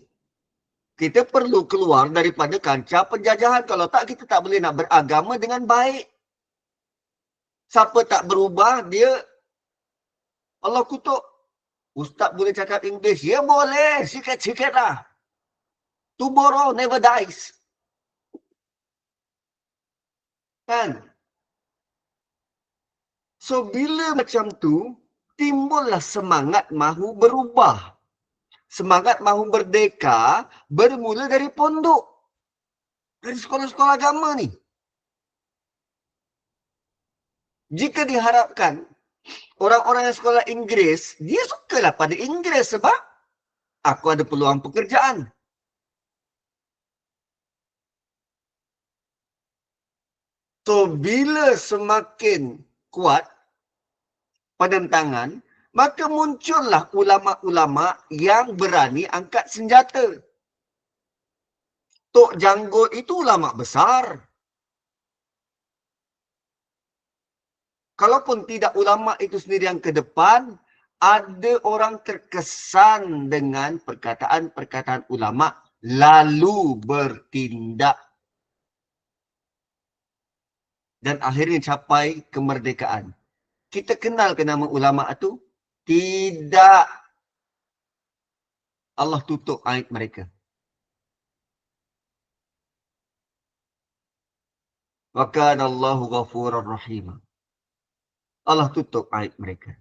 Kita perlu keluar daripada kancah penjajahan. Kalau tak, kita tak boleh nak beragama dengan baik. Siapa tak berubah, dia Allah kutuk. Ustaz boleh cakap English. Ya boleh, sikit-sikit lah. Tomorrow never dies. Kan? So, bila macam tu, timbullah semangat mahu berubah. Semangat mahu merdeka bermula dari pondok. Dari sekolah-sekolah agama ni. Jika diharapkan orang-orang yang sekolah Inggeris, dia sukalah pada Inggeris sebab aku ada peluang pekerjaan. So, bila semakin kuat penentangan, maka muncullah ulama-ulama yang berani angkat senjata. Tok Janggut itu ulama besar. Kalaupun tidak ulama itu sendiri yang ke depan, ada orang terkesan dengan perkataan-perkataan ulama lalu bertindak. Dan akhirnya capai kemerdekaan. Kita kenal ke nama ulama itu? Tidak. Allah tutup aib mereka. Wa kana Allahu ghafurar rahim. Allah tutup aib mereka.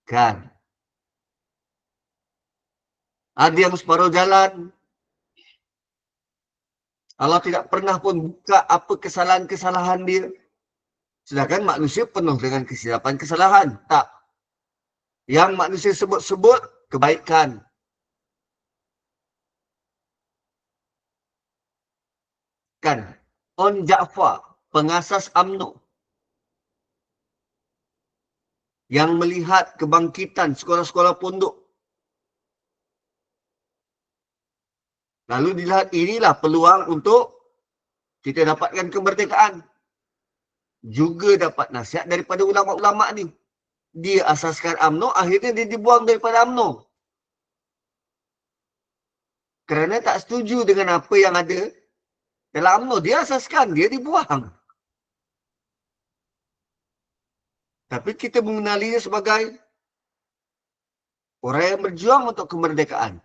Kan? Ada yang separuh jalan. Allah tidak pernah pun buka apa kesalahan-kesalahan dia. Sedangkan manusia penuh dengan kesilapan-kesalahan. Tak. Yang manusia sebut-sebut kebaikan. Kan? On Ja'far, pengasas UMNO, yang melihat kebangkitan sekolah-sekolah pondok. Lalu dilihat inilah peluang untuk kita dapatkan kemerdekaan. Juga dapat nasihat daripada ulama-ulama ni. Dia asaskan UMNO, akhirnya dia dibuang daripada UMNO. Kerana tak setuju dengan apa yang ada dalam UMNO. Dia asaskan, dia dibuang. Tapi kita mengenalinya sebagai orang yang berjuang untuk kemerdekaan.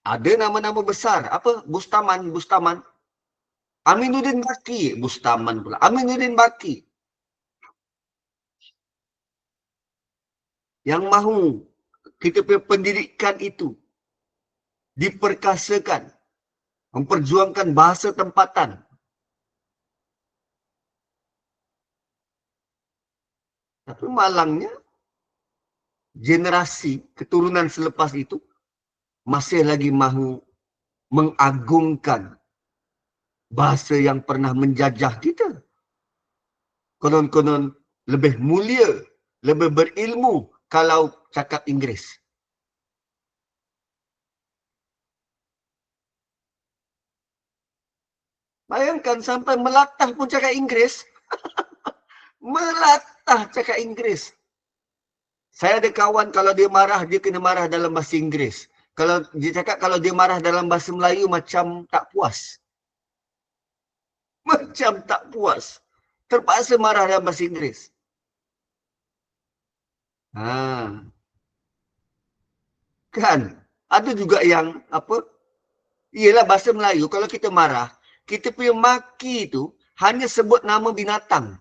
Ada nama-nama besar. Apa? Bustaman. Aminuddin Baki. Bustaman pula. Aminuddin Baki. Yang mahu kita punya pendidikan itu diperkasakan. Memperjuangkan bahasa tempatan. Tapi malangnya, generasi keturunan selepas itu masih lagi mahu mengagungkan bahasa yang pernah menjajah kita. Konon-konon lebih mulia, lebih berilmu kalau cakap Inggeris. Bayangkan sampai melatah pun cakap Inggeris. Melatah cakap Inggeris. Saya ada kawan kalau dia marah, dia kena marah dalam bahasa Inggeris. Kalau dia cakap kalau dia marah dalam bahasa Melayu macam tak puas. Macam tak puas. Terpaksa marah dalam bahasa Inggeris. Kan? Ada juga yang apa? Ialah bahasa Melayu, kalau kita marah, kita punya maki tu hanya sebut nama binatang.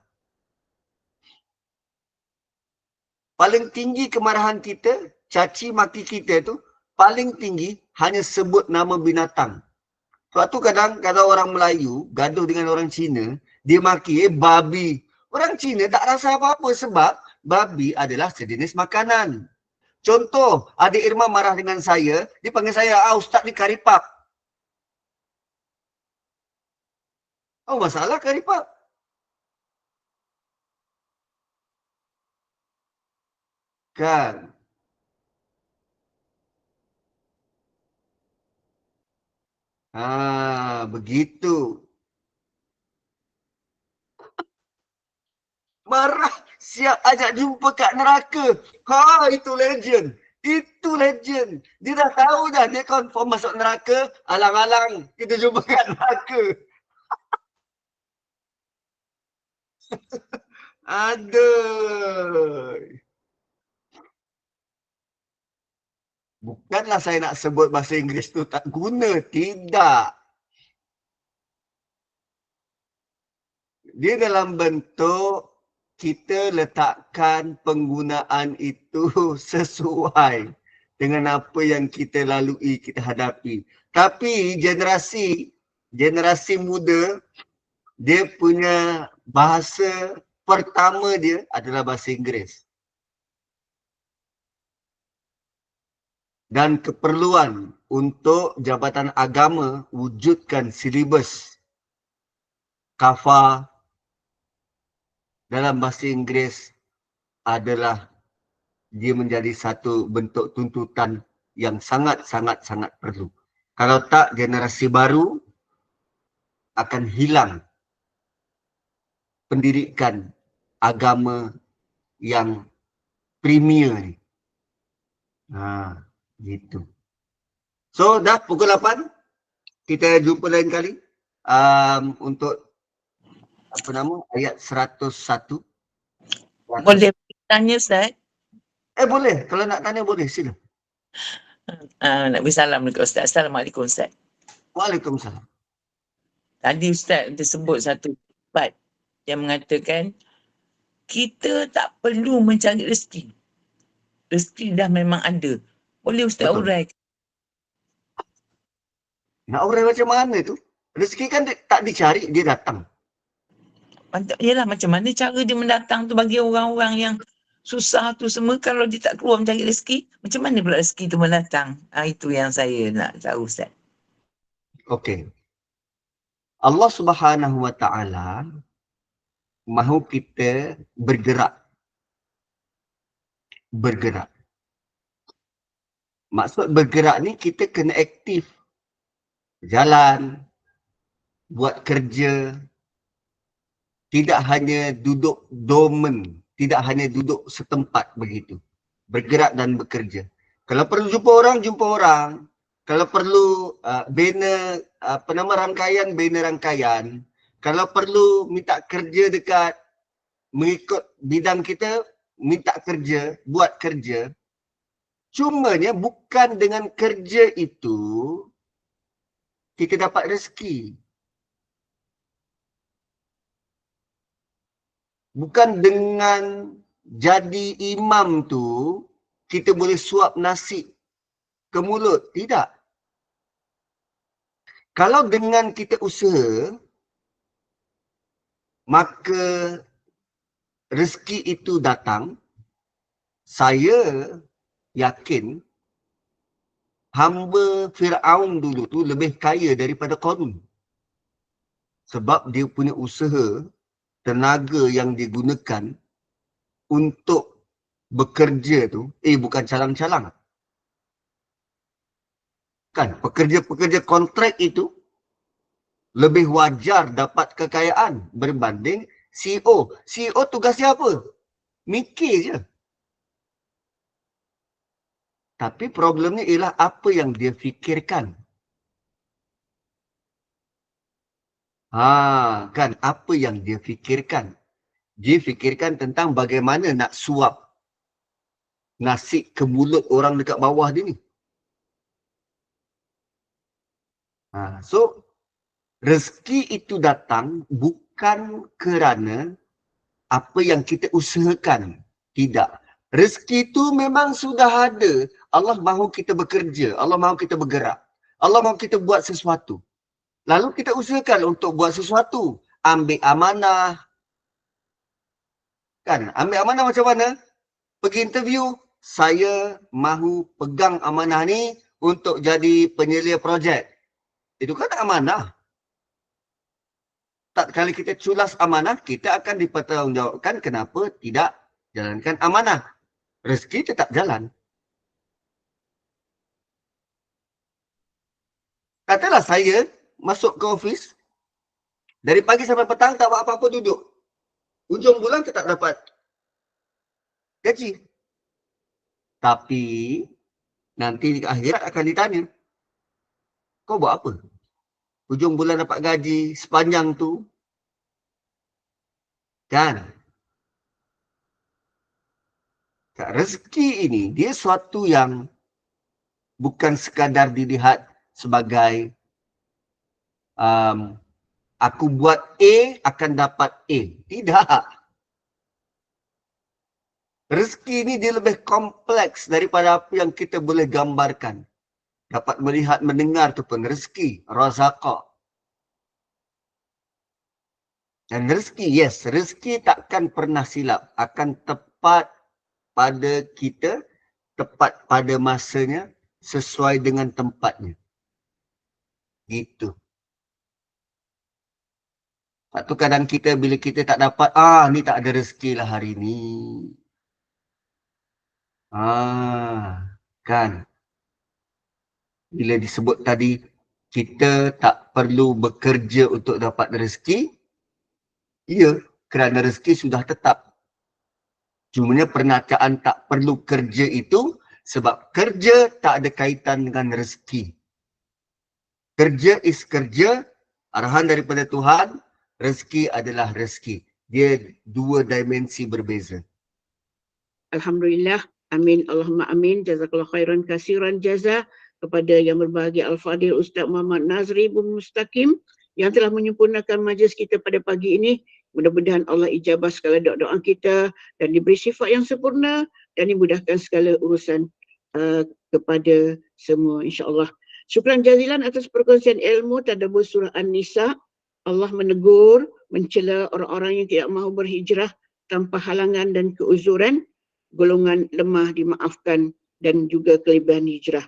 Paling tinggi kemarahan kita, caci maki kita tu, paling tinggi hanya sebut nama binatang. Sebab tu kadang kalau orang Melayu gaduh dengan orang Cina, dia maki, babi. Orang Cina tak rasa apa-apa sebab babi adalah sejenis makanan. Contoh, adik Irma marah dengan saya, dia panggil saya, Ustaz ni karipap. Oh, masalah karipap. Kan? Begitu. Marah, siap ajak jumpa kat neraka. Itu legend. Itu legend. Dia dah tahu dah, dia confirm masuk neraka, alang-alang kita jumpa kat neraka. Aduh. Bukanlah saya nak sebut bahasa Inggeris tu tak guna, tidak. Dia dalam bentuk kita letakkan penggunaan itu sesuai dengan apa yang kita lalui, kita hadapi. Tapi generasi muda, dia punya bahasa pertama dia adalah bahasa Inggeris. Dan keperluan untuk Jabatan Agama wujudkan silibus kafah dalam bahasa Inggeris adalah dia menjadi satu bentuk tuntutan yang sangat-sangat perlu. Kalau tak, generasi baru akan hilang pendidikan agama yang premier ni. Gitu. So, dah pukul 8. Kita jumpa lain kali. Untuk apa nama? Ayat 101. Boleh tanya, Ustaz? Boleh. Kalau nak tanya boleh, sila. Nak bersalam dekat Ustaz. Assalamualaikum, Ustaz. Waalaikumsalam. Tadi Ustaz tersebut satu part yang mengatakan kita tak perlu mencari rezeki. Rezeki dah memang ada. Boleh Ustaz uraikan? Nak urai macam mana tu? Rezeki kan tak dicari, dia datang. Yelah, macam mana cara dia mendatang tu bagi orang-orang yang susah tu semua. Kalau dia tak keluar mencari rezeki, macam mana pula rezeki tu mendatang? Itu yang saya nak tahu, Ustaz. Okey. Allah Subhanahu Wa Taala mahu kita bergerak. Bergerak. Maksud bergerak ni kita kena aktif. Jalan, buat kerja, tidak hanya duduk dormant, tidak hanya duduk setempat begitu. Bergerak dan bekerja. Kalau perlu jumpa orang. Kalau perlu banner, apa nama, rangkaian, banner rangkaian. Kalau perlu minta kerja dekat mengikut bidang kita, minta kerja, buat kerja. Cumanya bukan dengan kerja itu kita dapat rezeki. Bukan dengan jadi imam tu kita boleh suap nasi ke mulut. Tidak. Kalau dengan kita usaha, maka rezeki itu datang. Saya yakin hamba Fir'aun dulu tu lebih kaya daripada Qarun. Sebab dia punya usaha, tenaga yang digunakan untuk bekerja tu, bukan calang-calang. Kan, pekerja-pekerja kontrak itu lebih wajar dapat kekayaan berbanding CEO. CEO tugasnya apa? Mikir je. Tapi problemnya ialah apa yang dia fikirkan. Kan, apa yang dia fikirkan. Dia fikirkan tentang bagaimana nak suap nasi ke mulut orang dekat bawah dia ni. So, rezeki itu datang bukan kerana apa yang kita usahakan. Tidak. Rezeki itu memang sudah ada. Allah mahu kita bekerja. Allah mahu kita bergerak. Allah mahu kita buat sesuatu. Lalu kita usahakan untuk buat sesuatu. Ambil amanah. Kan? Ambil amanah macam mana? Pergi interview. Saya mahu pegang amanah ni untuk jadi penyelia projek. Itu kan amanah. Tak kali kita culas amanah, kita akan dipertanggungjawabkan kenapa tidak jalankan amanah. Rezeki tetap jalan. Katalah saya masuk ke ofis, dari pagi sampai petang tak buat apa-apa, duduk. Ujung bulan tetap dapat gaji. Tapi nanti di akhirat akan ditanya, kau buat apa? Hujung bulan dapat gaji sepanjang tu. Kan? Rezeki ini, dia suatu yang bukan sekadar dilihat sebagai aku buat A akan dapat A. Tidak. Rezeki ini dia lebih kompleks daripada apa yang kita boleh gambarkan. Dapat melihat, mendengar tu pun rezeki, razaqah. Dan rezeki, yes, rezeki takkan pernah silap. Akan tepat pada kita, tepat pada masanya, sesuai dengan tempatnya. Gitu. Sebab tu kadang kita, bila kita tak dapat, ni tak ada rezeki lah hari ni. Kan? Bila disebut tadi, kita tak perlu bekerja untuk dapat rezeki. Ya, kerana rezeki sudah tetap. Cumanya pernyataan tak perlu kerja itu sebab kerja tak ada kaitan dengan rezeki. Kerja is kerja, arahan daripada Tuhan, rezeki adalah rezeki. Dia dua dimensi berbeza. Alhamdulillah, amin, Allahumma amin, jazakallah khairan kasiran jaza kepada yang berbahagia Al-Fadhil Ustaz Muhammad Nazri bin Mustaqim yang telah menyempurnakan majlis kita pada pagi ini. Mudah-mudahan Allah ijabah segala doa-doa kita dan diberi sifat yang sempurna dan dimudahkan segala urusan kepada semua, insya-Allah. Syukran jazilan atas perkongsian ilmu tadabbur surah An-Nisa. Allah menegur, mencela orang-orang yang tidak mahu berhijrah tanpa halangan dan keuzuran, golongan lemah dimaafkan dan juga kelebihan hijrah.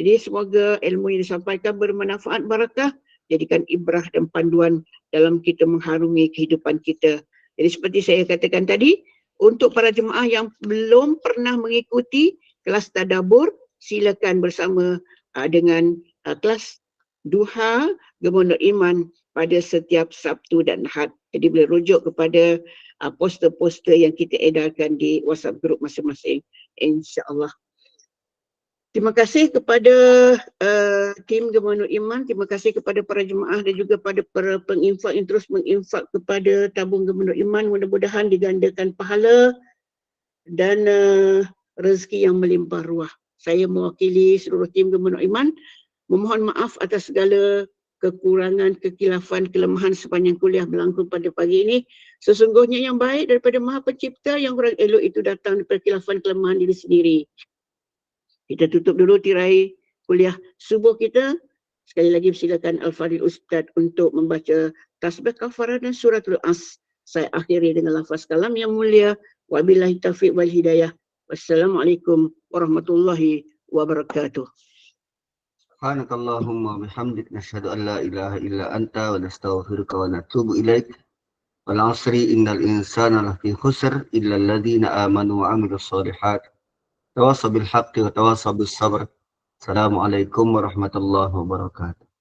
Jadi semoga ilmu yang disampaikan bermanfaat, barakah, jadikan ibrah dan panduan dalam kita mengharungi kehidupan kita. Jadi seperti saya katakan tadi, untuk para jemaah yang belum pernah mengikuti kelas tadabbur, silakan bersama dengan kelas Duha Gemonok Iman pada setiap Sabtu dan Ahad. Jadi boleh rujuk kepada poster-poster yang kita edarkan di WhatsApp group masing-masing, insya-Allah. Terima kasih kepada tim Gemonok Iman, terima kasih kepada para jemaah dan juga pada para penginfak yang terus menginfak kepada tabung Gemonok Iman. Mudah-mudahan digandakan pahala dan rezeki yang melimpah ruah. Saya mewakili seluruh tim Gemonok Iman memohon maaf atas segala kekurangan, kekilafan, kelemahan sepanjang kuliah berlangsung pada pagi ini. Sesungguhnya yang baik daripada Maha Pencipta, yang kurang elok itu datang daripada kilafan kelemahan diri sendiri. Kita tutup dulu tirai kuliah subuh kita. Sekali lagi silakan Al-Fadhil Ustaz untuk membaca tasbih kafarah dan suratul As. Saya akhiri dengan lafaz kalam yang mulia. Wabillahi taufiq wal hidayah. Wassalamualaikum warahmatullahi wabarakatuh. Subhanakallahumma bihamdik nashhadu an la ilaha illa anta wa nastaghfiruka wa natubu ilaik. Wal 'asri innal insana lafi khusr illa alladhina amanu wa 'amilus shalihat. Tawasaw bil haqqi wa tawasaw bis sabr. Assalamualaikum warahmatullahi wabarakatuh.